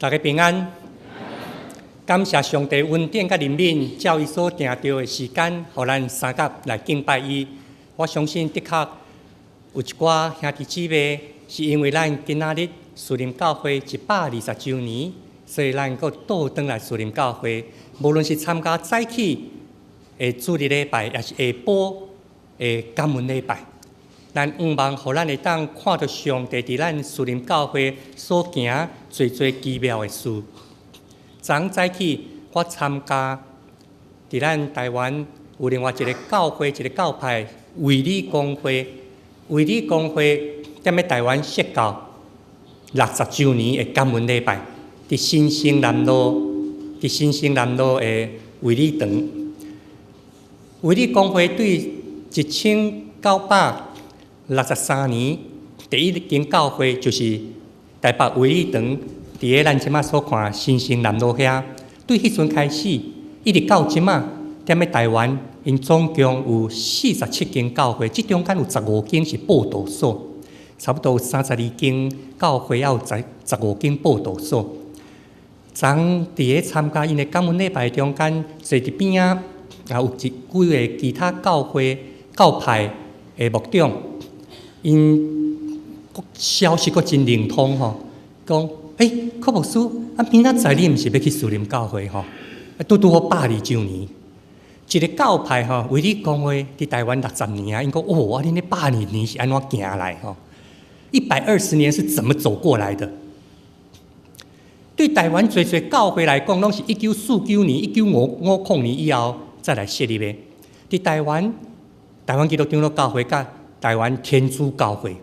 大家平安，感谢上帝恩典甲怜悯，照伊所定定的时间，互咱三甲来敬拜伊。我相信的确有一寡兄弟姊妹，是因为咱今仔日树林教会120周年，所以咱阁倒转来树林教会。无论是参加早起的主日礼拜，也是下晡的感恩礼拜。咱望，互咱会当看到上帝伫咱树林教会所行最奇妙的事。昨早起，我参加伫咱台湾有另外一个教会、一个教派卫理公会。卫理公会踮咧台湾设教60周年的感恩礼拜，伫新生南路的卫理堂。卫理公会对1963年第一间教会就是台北卫理堂，伫个咱即马所看新生南路遐。对迄阵开始，一直到即马，踮咧台湾，因总共有47间教会，即中间有15间是报道所，差不多有32间教会，也有15间报道所。昨伫个参加因的感恩礼拜中间，坐伫边仔也有几个其他教会教派的牧长。因消息阁真灵通吼，讲柯牧师，明仔载你毋是要去树林教会吼？拄好120周年，一个教派吼，为你讲话伫台湾60年啊，因讲恁咧120年是安怎行来吼？120年是怎么走过来的？对台湾最教会来讲，拢是1949年、1950年以后再来设立的。伫台湾基督长老教会甲台湾天主教会，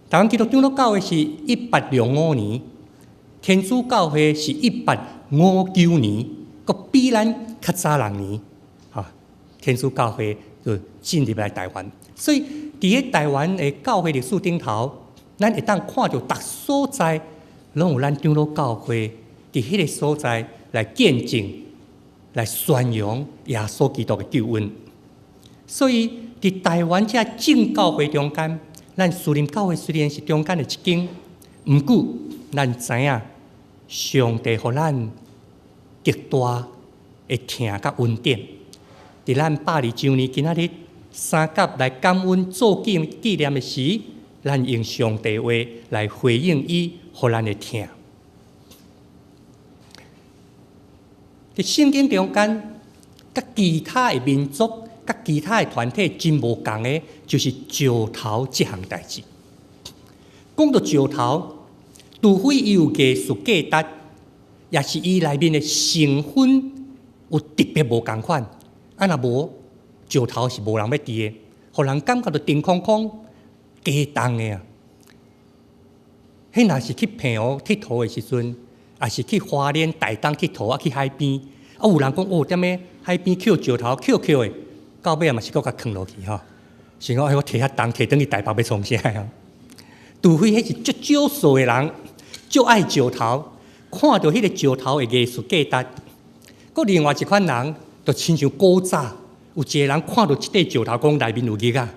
台湾基督长老教会是1805年，天主教会是1859年，阁比咱较早2年。天主教会就进入来台湾，所以伫个台湾的教会历史顶头，咱会当看到逐所在拢有咱长老教会伫迄个所在来见证、来宣扬耶稣基督的救恩。所以伫台湾这正教会中间，咱树林教会虽然是中间的一间，毋过咱知影上帝互咱极大的疼甲恩典。伫咱120周年今仔日三甲来感恩做纪念的时，咱用上帝话来回应伊互咱的疼。伫圣经中间，甲其他的民族、甲其他的团体真无共的，就是石头这项代志。讲到石头，除非伊有艺术价值，也是伊内面的成分有特别无共款。若无石头是无人要伫的，互人感觉到定空空、加重的啊。迄若是去澎湖佚佗的时阵，也是去花莲、台东佚佗啊，去海边有人讲踮咧海边捡石头，捡的，到尾嘛是搁甲囥落去吼。想讲我摕遐重，摕转去台北要创啥啊？除非迄是足少数的人，足爱石头，看到迄个石头的艺术价值。搁另外一款人。就亲像古早，有一个人看到即块石头，讲内面有玉啊，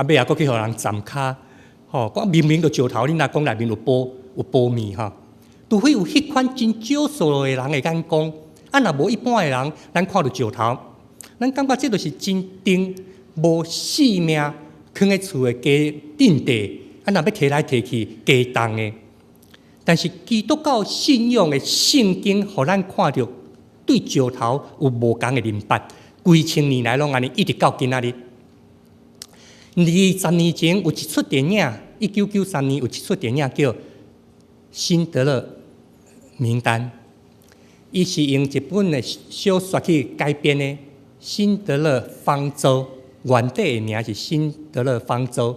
尾搁去互人站骹，讲明明就石头，你若讲内面有苞米哈。除非有迄款真少数的人会敢讲，若无一般的人，咱看到石头，咱感觉这就是真定无性命，囥喺厝的家顶地，若要摕来摕去加重的。但是基督教信仰的圣经，互咱看到。对石头有无共的认识，几千年来拢安尼一直到今仔日。20年前有一出电影，1993年有一出电影叫《辛德勒名单》，伊是用一本的小说去改编的《辛德勒方舟》，原底的名是《辛德勒方舟》。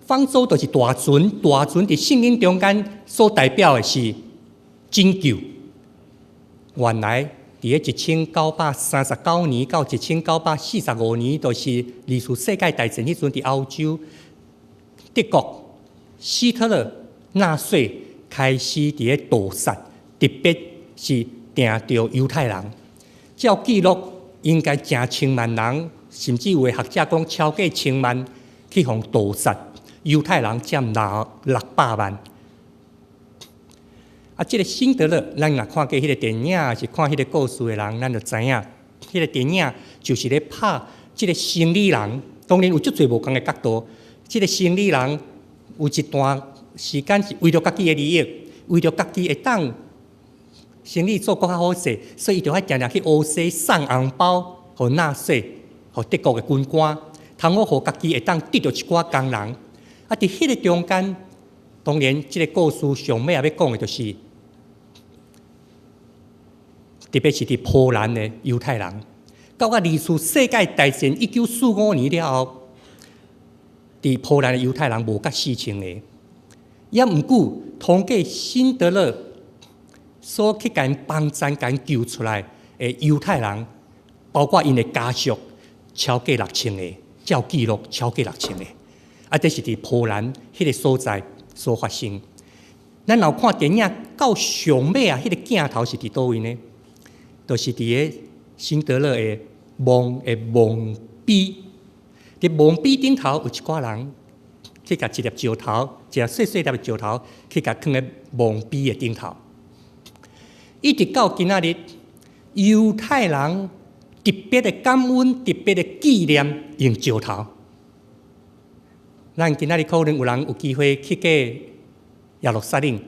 方舟就是大船，大船伫圣经中间所代表的是拯救。原来。伫个1939年到1945年，就是二次世界大战迄阵，伫欧洲，德国、希特勒、纳粹开始伫个屠杀，特别是定着犹太人。照记录，应该成千万人，甚至有的学者讲超过1000万去互屠杀，犹太人占600万。这个辛德勒，咱若看过迄个电影，还是看迄个故事的人，咱就知影，迄个电影就是咧拍这个生理人。当然有足侪无同的角度。这个生理人有一段时间是为着家己的利益，为着家己会当生意做更较好势，所以伊就爱定定去乌西送红包，互纳税，互德国的军官，通好互家己会当得到一寡工人。伫迄个中间，当然这个故事上尾也要讲的就是，特别是伫波兰的犹太人，到二次世界大战1945年了后，伫波兰的犹太人无甲4千个，也毋久，通过辛德勒所去甲因帮助、甲因救出来的犹太人，包括因的家属，超过6000个，照记录超过6000个。这是伫波兰迄个所在所发生。咱若看电影到上尾迄个镜头是伫倒位呢？就是伫个辛德勒的墓碑，伫墓碑顶头有一寡人去甲一粒石头，一粒细细粒的石头，去甲放在墓碑的顶头。一直到今仔日，犹太人特别的感恩、特别的纪念用石头。咱今仔日可能有人有机会去过耶路撒冷，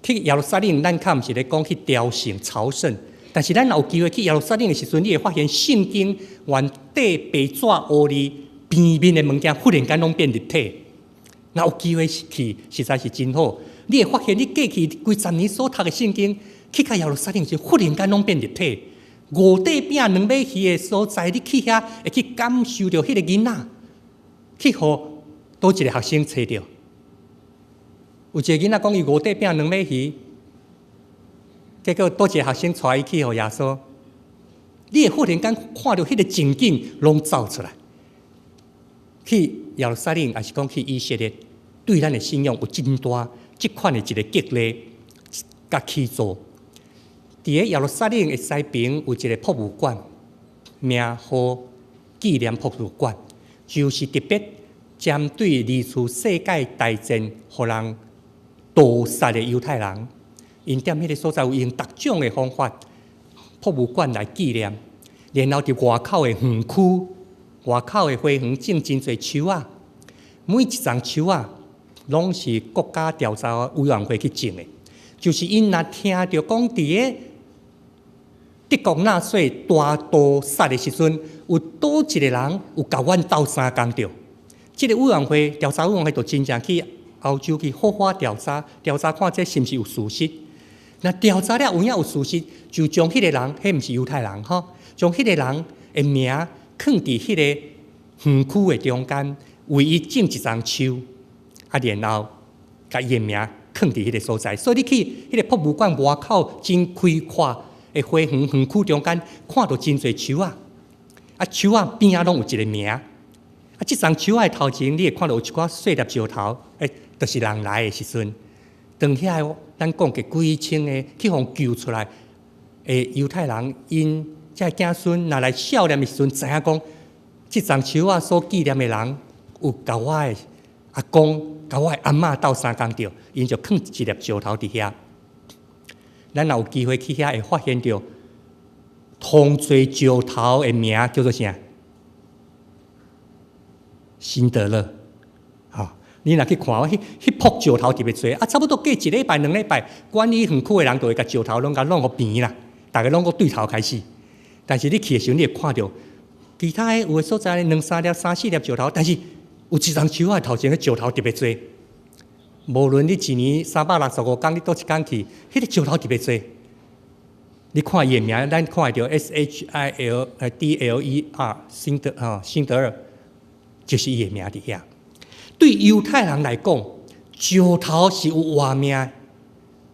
去耶路撒冷，咱较毋是咧讲去朝圣朝圣，但是咱有机会去耶路撒冷的时阵，你会发现圣经原底白纸黑字边面的物件，忽然间拢变立体。若有机会去，实在是真好。你会发现，你过去几十年所读的圣经，去到耶路撒冷时，忽然间拢变立体。五块饼2尾鱼的所在，你去遐会去感受到迄个囡仔。去互倒一个学生找到，有一个囡仔讲伊5块饼2尾鱼，结果倒一个学生带伊去互耶稣，你会忽然间看到迄个情景拢走出来。去耶路撒冷，还是讲去以色列，对咱的信仰有真大这款的一个激励甲起助。伫个耶路撒冷的西边有一个博物馆，名号纪念博物馆。就是特别针对二次世界大战互人屠杀的犹太人，因踮迄个所在有用各种的方法，博物馆来纪念。然后伫外口的园区，外口的花园种真侪树啊，每一丛树啊，拢是国家调查委员会去种的。就是因若听到讲伫个德国纳粹大屠杀的时阵，有多一个人有甲阮斗相共着？这个委员会调查委员会就真正去欧洲去好好调查看这是毋是有事实。那调查了有影有事实，就将迄个人，迄毋是犹太人吼，将迄个人的名放伫迄个园区的中间，为伊种一丛树，然后甲伊的名放伫迄个所在。所以你去迄个博物馆外口真开阔。花园区中间看到真侪树啊，树啊边仔拢有一个名，这丛树啊头前你会看到有一寡细粒石头，就是人来的时阵，当遐咱讲过几千个去互救出来，犹太人因这子孙拿来少年的时阵，知影讲，这丛树啊所纪念的人有甲我的阿公、甲我的阿嬷斗相共着，因就放一粒石头伫遐。咱若有机会去遐，会发现到同侪石头的名叫做啥？辛德勒。你若去看，迄棵石头特别多，差不多过1礼拜、2礼拜，管理园区的人就会甲石头拢甲弄互平啦，大家拢个对头开始。但是你去的时候，你会看到其他的有的所在2、3粒、3、4粒石头，但是有一丛树啊头前的石头特别多。无论你一年365天，你倒一天去，迄个石头特别多。你看伊的名，咱看会到 SHILDLER 辛德尔，就是伊的名伫遐。对犹太人来讲，石头是有活命。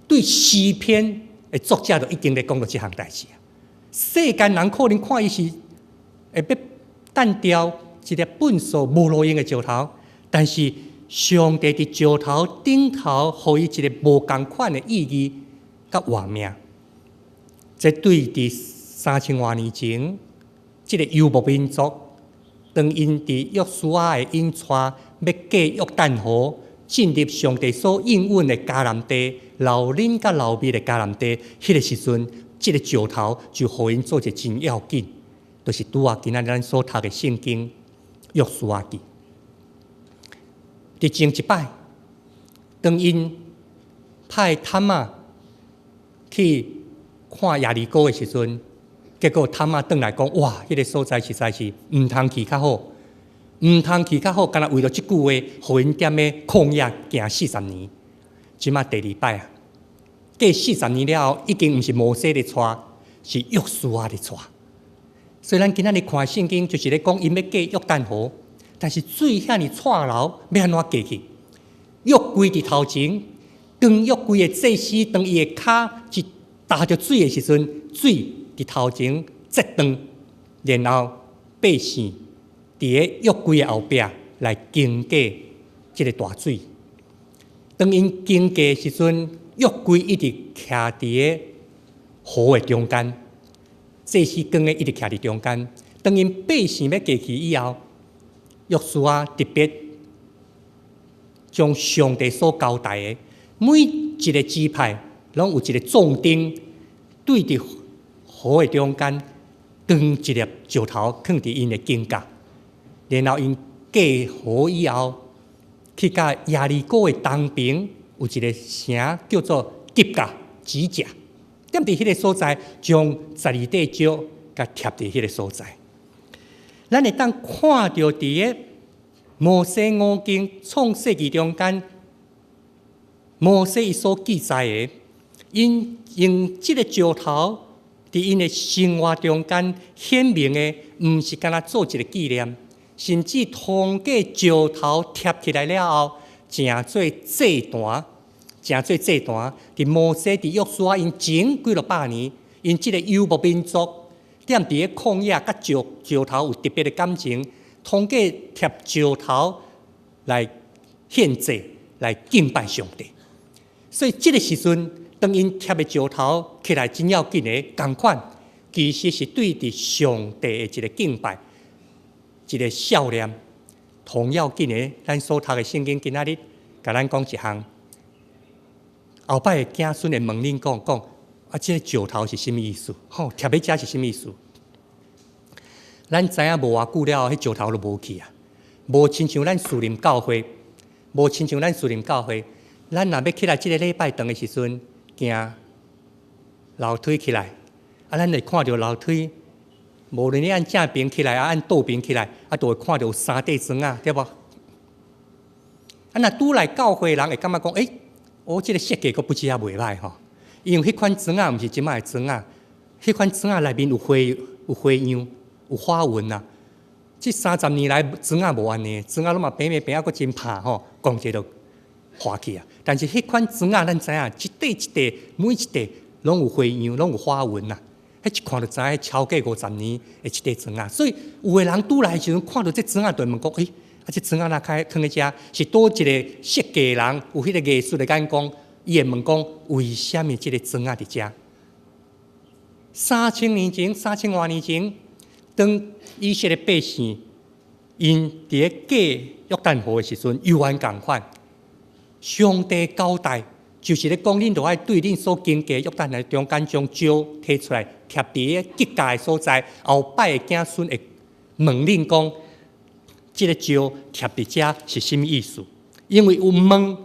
对诗篇的作者就已经咧讲到这项代志啊。世间人可能看伊是会要单调一粒粪扫无路用的石头，但是上帝伫石头顶头，予伊一个无同款的意义甲活命。这对伫3000多年前，这个游牧民族，当因伫约书亚的引带要过约旦河进入上帝所应允的迦南地，老恁甲老米的迦南地，迄个时阵，这个石头就互因做一个真要紧，就是拄啊今仔日咱所读的圣经约书亚记。伫前一摆，当因派探仔去看耶利哥的时阵，结果探仔转来讲：哇，迄个所在实在是毋通去较好。毋通去较好，干那为了即句话，互因踮咧旷野行40年。即马第二摆啊，过40年了后，已经毋是摩西咧带，是约书亚咧带。虽然今仔日看圣经就是咧讲因要过约旦河，但是水遐尼掣流，要安怎过去？约柜伫头前，当约柜的祭司当伊的骹一踏着水的时阵，水伫头前折断，然后百姓伫个约柜的后壁来经过即个大水。当因经过的时阵，约柜一直徛伫个河的中间，祭司光的一直徛伫中间。当因百姓要过去以后，约书亚特别将上帝所交代的每一个支派，拢有一个重灯对伫河的中间，当一粒石头放伫因的颈角。然后因过河以后，去到耶利哥的东边有一个城叫做吉甲指甲，踮伫迄个所在，将12块石甲贴伫迄个所在。咱会当看到伫个摩西五经创世纪中间，摩西伊所记载的，因用即个石头伫因的生活中间显明的，毋是干那做一个纪念。甚至通过石头贴起来了后，成做祭坛，伫摩西伫约书亚因前几落百年，因即个游牧民族踮伫个旷野，甲石头有特别的感情，通过贴石头来献祭，来敬拜上帝。所以即个时阵，当因贴的石头起来真要紧的同款，其实是对伫上帝的一个敬拜。一个笑脸，同要紧的，咱所读的圣经今仔日，甲咱讲一项。后摆的子孙会问恁讲啊，这个石头是什么意思？吼，贴喺遮是什么意思？咱知影无偌久了后，迄石头就无去啊。无亲像咱树林教会，咱若要起来即个礼拜堂的时阵，行楼梯起来，啊，咱会看到楼梯。无论你按正边起来，按倒边起来，都会看到有3块砖啊，对无？若拄来教会人会感觉讲，这个设计阁不止袂歹吼。因为迄款砖啊，毋是即摆的砖啊，迄款砖啊内面有花样，有花纹啊。这30年来砖啊无安尼，砖啊拢嘛平啊，阁真拍吼，讲者就花去啊。但是迄款砖啊，咱知影一块每一块拢有花样，拢有花纹啊。迄一看就知影超过50年的一块砖啊，所以有的人拄来的时阵看到这砖啊，就问讲：这砖啊哪开放在遮？是多一个设计人有迄个艺术的眼光，伊会问讲：为什么这个砖啊伫遮？3000年前，3000多年前，当以色列百姓因伫个过约旦河的时阵，犹原共款，上帝交代。就是咧讲，恁著爱对恁所经过约旦河中间将石摕出来，贴伫个吉甲的所在。后摆的子孙会问恁讲，即个石贴伫遮是什么意思？因为有问，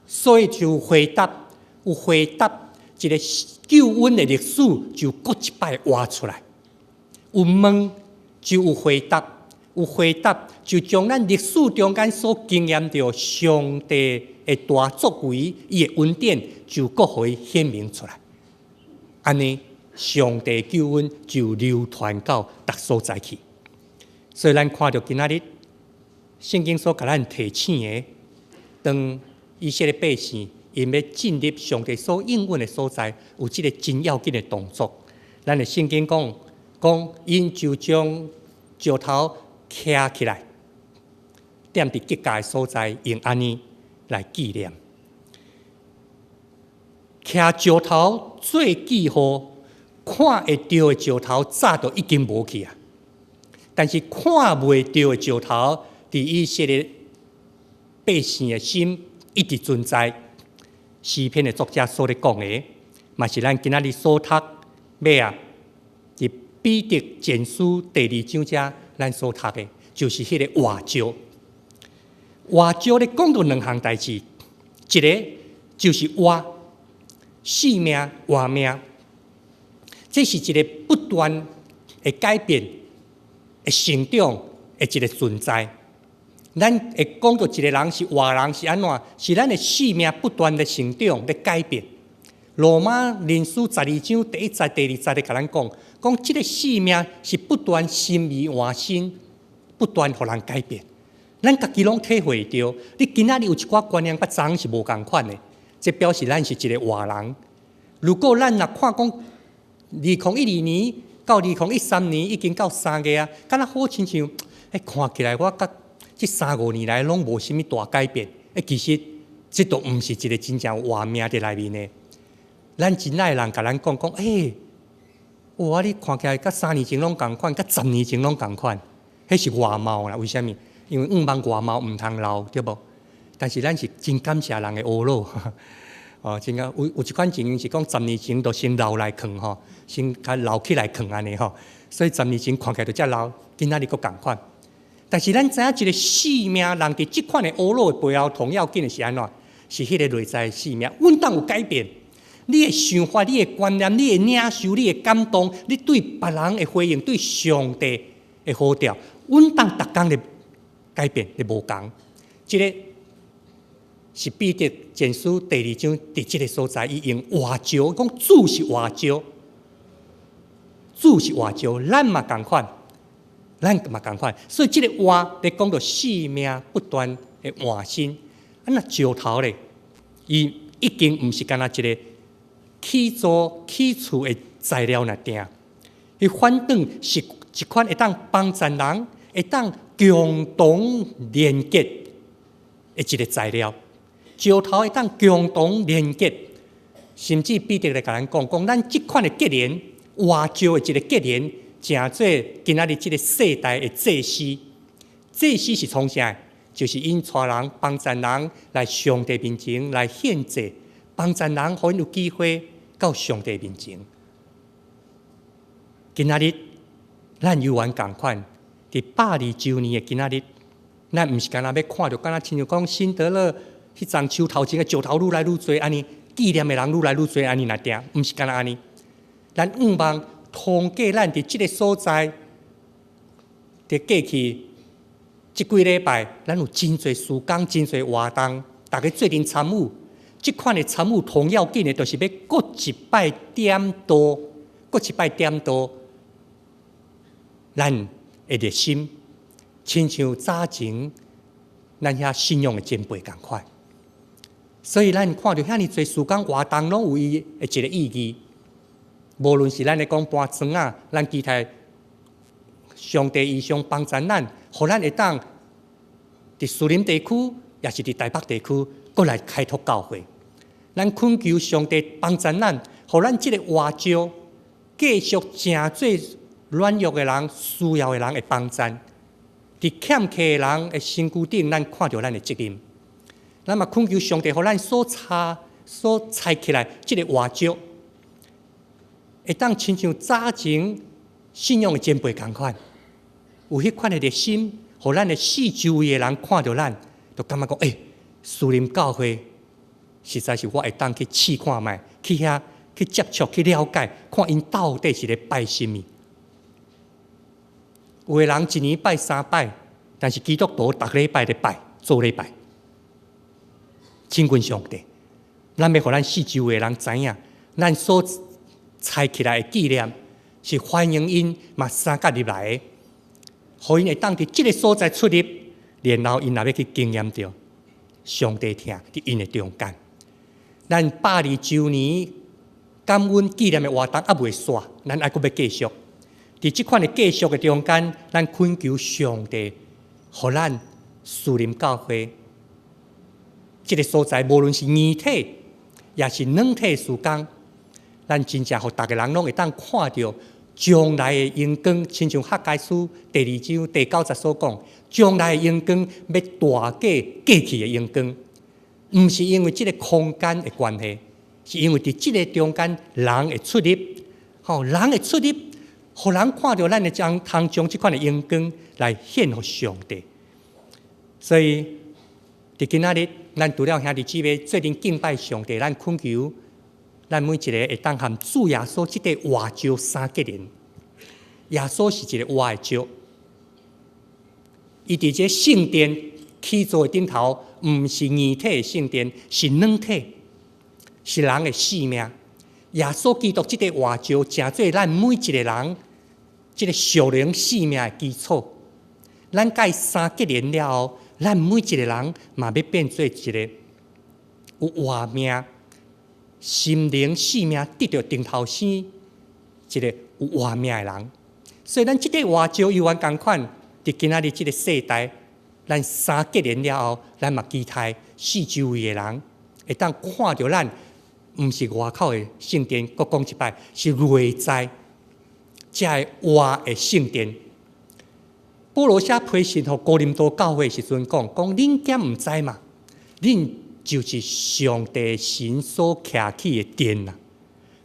所以就有回答，一个救恩的历史就搁一摆挖出来。有问就有回答，就将咱历史中间所经验到上帝的大作为，伊的恩典就搁互伊显明出来。安尼，上帝救恩就流传到逐所在去。所以咱看到今仔日圣经所甲咱提醒的，当以色列百姓因要进入上帝所应允的所在，有即个真要紧的动作。咱的圣经讲因就将石头徛起来，踮伫吉甲的所在，用安尼来纪念。徛石头做记号，看会到的石头早就已经无去啊。但是看袂到的石头，伫以色列百姓的心一直存在。诗篇的作者所咧讲的，嘛是咱今仔日所读尾啊，伫彼得前书第2章遮，咱所读的，就是迄个活石。活石咧讲到2项代志，一个就是活，生命、活命，这是一个不断会改变、会成长的一个存在。咱会讲到一个人是活人是安怎？是咱的生命不断的成长、的改变。罗马人书12章第1节、第2节咧，甲咱讲这个生命是不断心意换新，不断互人改变。咱家己拢体会到，你今仔日有一寡观念，甲昨是无共款的，这表示咱是一个活人。如果咱若看讲2012年到2013年已经到3月啊，敢若好亲像，看起来我甲这3-5年来拢无啥物大改变。其实这都毋是一个真正活命伫内面的。咱真爱人甲咱讲，哇！你看起来甲3年前拢共款，甲10年前拢共款，迄是外貌啦。为什么？因为望外貌毋通老，对无？但是咱是真感谢人的懊恼，真有一款情形是讲10年前都先老来扛吼，先较老起来扛安尼吼，所以10年前看起来就遮老，今仔日佫共款。但是咱知影一个生命，人伫即款的懊恼的背后，同要紧的是安怎？是迄个内在的生命，阮当有改变。你的想法、你的观念、你的领受、你的感动，你对别人的回应、对上帝的呼召，阮当逐工的改变的无同。这个是彼得前书第2章第7个所在，伊用活石讲主是活石，主是活石，咱嘛共款，所以这个活咧讲到生命不断的换新。那石头咧，伊已经毋是干那一个起厝的材料那定，伊反倒是一款会当帮助人、会当共同连结的一个材料。石头会当共同连结，甚至彼得来甲咱讲，咱即款的结连，活石的一个结连，正做今仔日即个世代的祭司。祭司是从啥？就是因带人帮助人来上帝面前来献祭，帮助人互因有机会到上帝面前。今仔日咱犹原共款，伫120周年的今仔日，咱毋是干那要看到，干那亲像讲辛德勒迄张树头前的石头愈来愈多，安尼纪念的人愈来愈多，安尼来定，毋是干那安尼。咱望通过咱伫即个所在，伫过去即几礼拜，咱有真侪事工、真侪活动，大家做阵参与。即款的参与同要紧的，就是要搁一摆点到，咱的热心，亲像早前咱遐信仰的前辈共款。所以咱看到遐尼侪事工活动，拢有伊的一个意义。无论是咱咧讲搬砖啊，咱期待上帝异象帮助咱，互咱会当伫士林地区，也是伫台北地区，过来开拓教会。咱恳求上帝帮助咱，互咱即个活石继续正做软弱的人、需要的人的帮助。伫欠缺的人的身躯顶，咱看到咱的责任。咱嘛恳求上帝，互咱所采起来即个活石，会当亲像早前信仰的前辈同款，有迄款的热心，互咱的四周围的人看到咱，就感觉讲，士林教会实在是我会当去试看卖，去遐去接触、去了解，看因到底是咧拜什么。有的人一年拜3摆，但是基督徒逐礼拜咧拜，做礼拜，亲近上帝。咱要互咱四周围的人知影，咱所采起来的纪念是欢迎因嘛参加入来的，互因会当伫即个所在出入，然后因也要去经验到上帝听伫因的中间。咱120周年感恩纪念的活动还未煞，咱还阁要继续。伫即款的继续的中间，咱恳求上帝，互咱士林教会即个所在，无论是硬体也是软体事工，咱真正互逐个人拢会当看到将来的荣光，亲像哈该书第2章第9节所讲，将来的荣光要大过过去的荣光。毋是因为即个空间的关系，是因为伫即个中间人会出入，人会出入，互人看到咱会通将即款的阳光来献互上帝。所以伫今仔日，咱除了兄弟姊妹做阵敬拜上帝，咱恳求咱每一个会当含主耶稣即个活石相结连。耶稣是一个活的石，伊伫这圣殿起座的顶头，毋是二体的圣殿，是两体，是人的性命。耶稣基督即个活石，成做咱每一个人即个属灵性命的基础。咱甲伊相结连了后，咱每一个人嘛要变做一个有活命、心灵性命得到顶头生一个有活命的人。所以，咱即个活石犹原共款，伫今仔日即个世代，咱相结连了后，咱嘛期待四周围的人会当看到咱，毋是外口的圣殿，搁讲一摆，是内在才会活的圣殿。保罗写批信互哥林多教会的时阵讲，恁敢毋知嘛？恁就是上帝神所徛起的殿啊！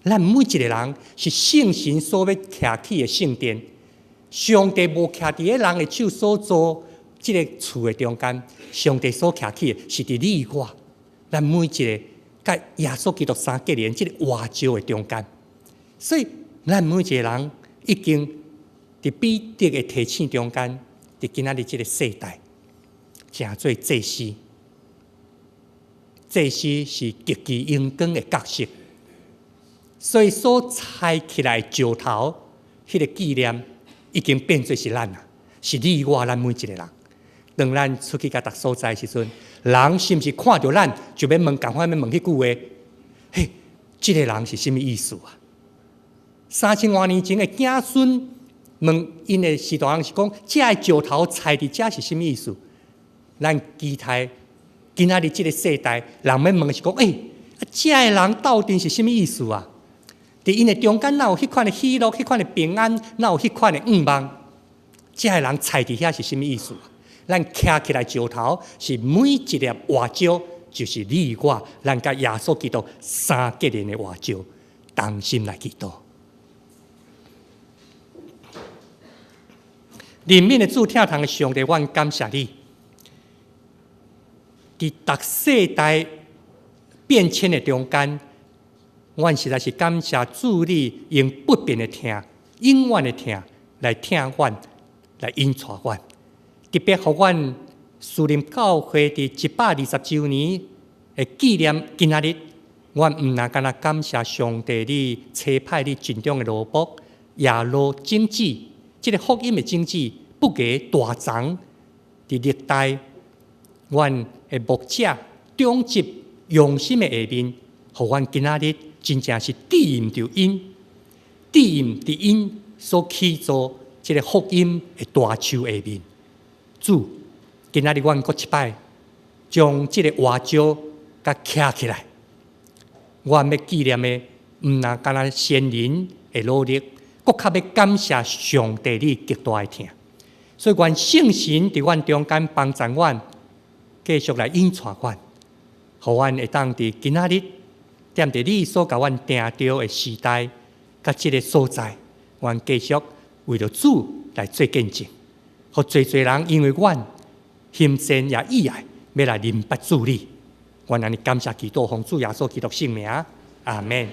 咱每一个人是圣神所要徛起的圣殿。上帝无徛伫个人的手所做即个厝的中间，上帝所徛起的是伫你我，咱每一个甲耶稣基督相结连即个活石的中间。所以，咱每一个人已经伫彼得的提醒中间，伫今仔日即个世代，成做祭司。祭司是极其阳光的角色，所以所采起来石头，迄个纪念。已经变做是咱啦，是你我咱每一个人。当咱出去甲逐所在的时阵，人是毋是看到咱就要问，赶快要问迄句话：嘿，这个人是什么意思啊？3000多年前的子孙问因的士大人是讲，这个石头踩伫这是什么意思？咱期待今仔日这个世代，人要问是讲，这个人到底是什么意思啊？伫因的中间，哪有迄款的喜乐、迄款的平安，哪有迄款的愿望？这个人踩伫遐是什么意思？咱徛起来石头是每一粒活石，就是你我，咱甲耶稣基督相结连的活石，同心来祈祷。里面的主听堂的上帝，阮感谢你，伫逐世代变迁的中间。阮实在是感谢主，你用不变的听、永远的听来听阮，来引带阮。特别互阮思念教会伫120周年的纪念今仔日，阮毋但干那感谢上帝，你差派你尽忠的罗卜亚罗经济，即个福音的经济不给大长，伫历代阮的牧者忠直用心的下面，互阮今仔日。真正是地任着因，地任伫因所起造这个福音的大树下面。主，今仔日阮搁一摆，将这个活石甲徛起来。阮要纪念的，毋但干那先人的努力，搁较要感谢上帝你极大的疼。所以，愿圣神伫阮中间帮助阮，继续来引带阮，互阮会当伫今仔日。踮伫你所甲阮定着的时代，甲即个所在，阮继续为着主来做见证，互侪人因为阮心善也意爱，要来认捌主你。阮安尼感谢祈祷，奉主耶稣基督圣名，阿门。